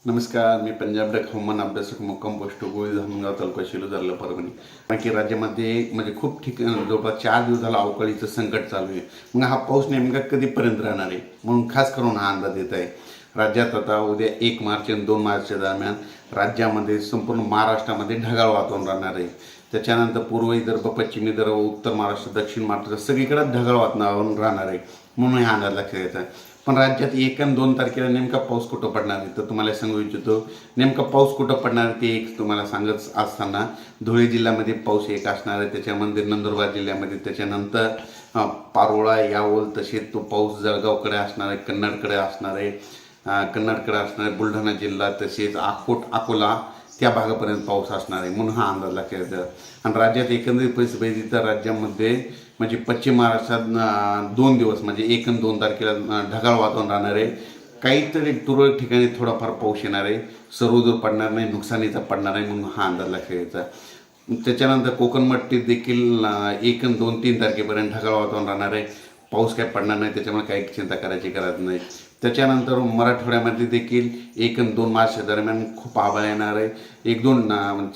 नमस्कार, मी पंजाब डक हवामान अभ्यासक मुक्काम पोस्ट गोळी धामणगाव तालुका शिलो जिल्हा परभणी. कारण की राज्यामध्ये म्हणजे खूप ठिकाण जवळपास 4 दिवस झाला अवकाळीचं संकट चालू आहे. मग हा पाऊस नेमका कधीपर्यंत राहणार आहे म्हणून खास करून हा अंदाज येत आहे. राज्यात आता उद्या 1 मार्च आणि 2 मार्चच्या दरम्यान राज्यामध्ये संपूर्ण महाराष्ट्रामध्ये ढगाळ वातावरण राहणार आहे. त्याच्यानंतर पूर्व विदर्भ, पश्चिम विदर्भ, उत्तर महाराष्ट्र, दक्षिण महाराष्ट्र सगळीकडे ढगाळ वातावरण राहणार आहे म्हणून हा अंदाज लक्षात घ्यायचा. पण राज्यात 1 आणि 2 तारखेला नेमका पाऊस कुठं पडणार आहे तर तुम्हाला सांगू इच्छितो. नेमका पाऊस कुठं पडणार ते एक तुम्हाला सांगत असताना धुळे जिल्ह्यामध्ये पाऊस एक असणार आहे, त्याच्यामध्ये नंदुरबार जिल्ह्यामध्ये, त्याच्यानंतर पारोळा, यावल, तसेच तो पाऊस जळगावकडे असणार आहे, कन्नडकडे असणार आहे, बुलढाणा जिल्हा, तसेच अकोला त्या भागापर्यंत पाऊस असणार आहे म्हणून हा अंदाज लक्षात घ्यायचा. आणि राज्यात एकंदरीत परिस्थिती तर राज्यामध्ये म्हणजे पश्चिम महाराष्ट्रात 2 दिवस म्हणजे 1 आणि 2 तारखेला ढगाळ वातावरण राहणार आहे. काहीतरी तुरळक ठिकाणी थोडाफार पाऊस येणार आहे, सर्वदूर पडणार नाही, नुकसानीचा पडणार आहे म्हणून हा अंदाज लक्षात घ्यायचा. त्याच्यानंतर कोकणपट्टीत देखील 1 आणि 2, 3 तारखेपर्यंत ढगाळ वातावरण राहणार आहे, पाऊस काय पडणार नाही, त्याच्यामुळे काही चिंता करायची गरज नाही. त्याच्यानंतर मराठवाड्यामध्ये देखील 1 आणि 2 मार्च दरम्यान खूप आभाळ येणार आहे. 1-2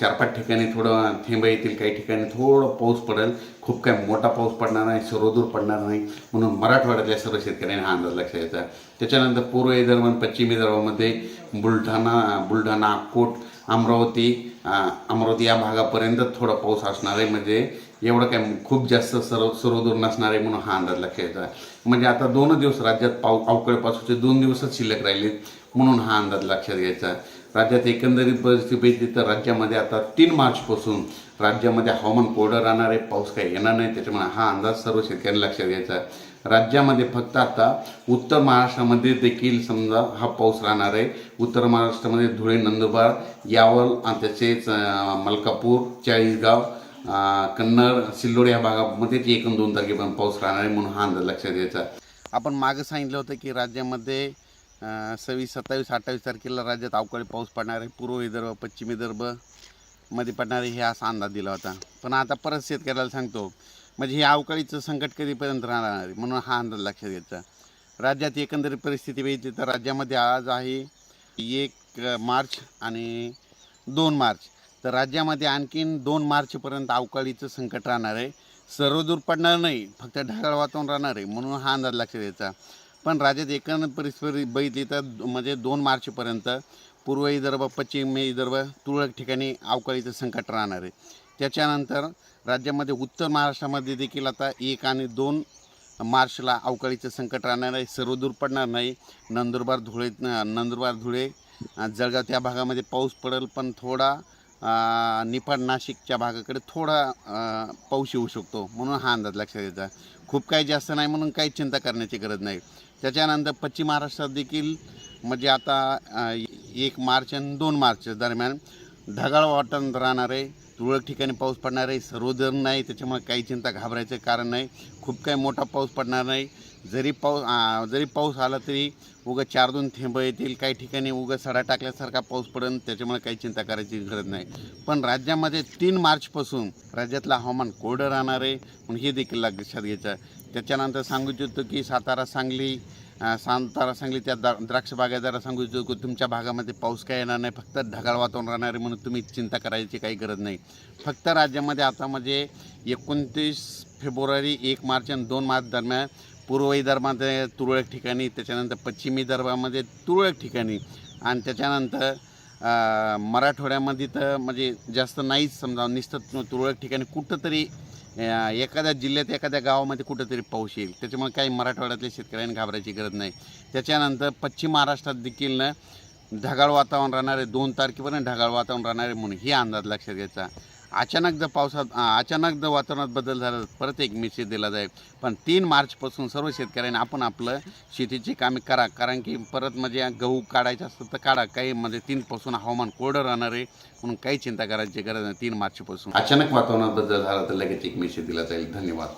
4-5 ठिकाणी थोडं थेंब येतील, काही ठिकाणी थोडं पाऊस पडेल, खूप काय मोठा पाऊस पडणार नाही, सर्वदूर पडणार नाही म्हणून मराठवाड्यातल्या सर्व शेतकऱ्यांनी हा अंदाज लक्षात घ्यायचा. त्याच्यानंतर पूर्व विदर्भ आणि पश्चिम विदर्भामध्ये बुलढाणा, अक्कोट, अमरावती या भागापर्यंत थोडा पाऊस असणार आहे. म्हणजे एवढं काय खूप जास्त सर्वदूर नसणार आहे म्हणून हा अंदाज लक्षात घ्यायचा. म्हणजे आता 2 दिवस राज्यात अवकाळीपासूनचे 2 दिवसच शिल्लक राहिलेत म्हणून हा अंदाज लक्षात घ्यायचा. राज्यात एकंदरीत परिस्थिती तर राज्यामध्ये आता 3 मार्चपासून राज्यामध्ये हवामान कोरडं राहणार आहे, पाऊस काही येणार नाही, त्याच्यामुळे हा अंदाज सर्व शेतकऱ्यांनी लक्षात घ्यायचा. राज्यामध्ये फक्त आता उत्तर महाराष्ट्रामध्ये देखील समजा हा पाऊस राहणार आहे. उत्तर महाराष्ट्रामध्ये धुळे, नंदुरबार, यावल आणि तसेच मलकापूर, चाळीसगाव, कन्नड, सिल्लोड या भागामध्ये 1 आणि 2 तारखेपर्यंत पाऊस राहणार आहे म्हणून हा अंदाज लक्षात घ्यायचा. आपण मागं सांगितलं होतं की राज्यामध्ये 26, 27, 28 तारखेला राज्यात अवकाळी पाऊस पडणार आहे, पूर्व विदर्भ, पश्चिम विदर्भ मध्ये पडणार आहे हे असा अंदाज दिला होता. पण आता परत शेतकऱ्याला सांगतो म्हणजे हे अवकाळीचं संकट कधीपर्यंत राहणार आहे म्हणून हा अंदाज लक्षात घ्यायचा. राज्यात एकंदरीत परिस्थिती बघितली तर राज्यामध्ये आज आहे 1 मार्च आणि 2 मार्च, तर राज्यामध्ये आणखीन 2 मार्चपर्यंत अवकाळीचं संकट राहणार आहे. सर्वदूर पडणार नाही, फक्त ढगाळ वातावरण राहणार आहे म्हणून हा अंदाज लक्षात घ्यायचा. पण राज्यात एकंदरीत परिस्थिती बघितली तर म्हणजे 2 मार्चपर्यंत पूर्व विदर्भ, पश्चिम विदर्भ तुरळक ठिकाणी अवकाळीचं संकट राहणार आहे. त्याच्यानंतर राज्यामध्ये उत्तर महाराष्ट्रामध्ये देखील आता 1 आणि 2 मार्चला अवकाळीचं संकट राहणार आहे, सर्वदूर पडणार नाही. नंदुरबार, धुळे, जळगाव त्या भागामध्ये पाऊस पडेल, पण थोडा निफाड, नाशिकच्या भागाकडे थोडा पाऊस येऊ शकतो म्हणून हा अंदाज लक्षात घ्यायचा. खूप काही जास्त नाही म्हणून काही चिंता करण्याची गरज नाही. त्याच्यानंतर पश्चिम महाराष्ट्रात देखील म्हणजे आता 1 मार्च आणि 2 मार्च दरम्यान ढगाळ वातावरण राहणार आहे, तुरळक ठिकाणी पाऊस पडणार आहे, सर्वदूर नाही, त्याच्यामुळे काही चिंता घाबरायचं कारण नाही. खूप काही मोठा पाऊस पडणार नाही. जरी पाऊस आला तरी उगा 4-2 थेंब येतील, काही ठिकाणी उगा सडा टाकल्यासारखा पाऊस पडेल, त्याच्यामुळे काही चिंता करायची गरज नाही. पण राज्यामध्ये 3 मार्चपासून राज्यातलं हवामान कोरडं राहणार आहे म्हणून हे देखील लक्षात घ्यायचं. त्याच्यानंतर सांगू इच्छितो की सातारा, सांगली त्या द्राक्ष बागायतदारांना सांगू इच्छितो की तुमच्या भागामध्ये पाऊस काय येणार नाही, फक्त ढगाळ वातावरण राहणार आहे म्हणून तुम्ही चिंता करायची काही गरज नाही. फक्त राज्यामध्ये आता म्हणजे 29 फेब्रुवारी, 1 मार्च आणि 2 मार्च दरम्यान पूर्व विदर्भामध्ये तुरळक ठिकाणी, त्याच्यानंतर पश्चिम विदर्भामध्ये तुरळक ठिकाणी आणि त्याच्यानंतर मराठवाड्यामध्ये तर म्हणजे जास्त नाहीच समजा, नुसतं तुरळक ठिकाणी कुठंतरी एखाद्या जिल्ह्यात, एखाद्या गावामध्ये कुठंतरी पाऊस येईल, त्याच्यामुळे काही मराठवाड्यातल्या शेतकऱ्यांनी घाबरायची गरज नाही. त्याच्यानंतर पश्चिम महाराष्ट्रात देखील ढगाळ वातावरण राहणार आहे, 2 तारखेपर्यंत ढगाळ वातावरण राहणार आहे म्हणून हे अंदाज लक्षात घ्यायचा. अचानक जर वातावरणात बदल झाला परत एक मेसेज दिला जाईल. पण 3 मार्चपासून सर्व शेतकऱ्यांनी आपण आपलं शेतीची कामे करा, कारण की परत म्हणजे गहू काढायचं असतं तर काढा, काही म्हणजे 3 पासून हवामान कोरडं राहणार आहे म्हणून काही चिंता करायची गरज नाही. 3 मार्चपासून अचानक वातावरणात बदल झाला तर लगेच एक मेसेज दिला जाईल. धन्यवाद.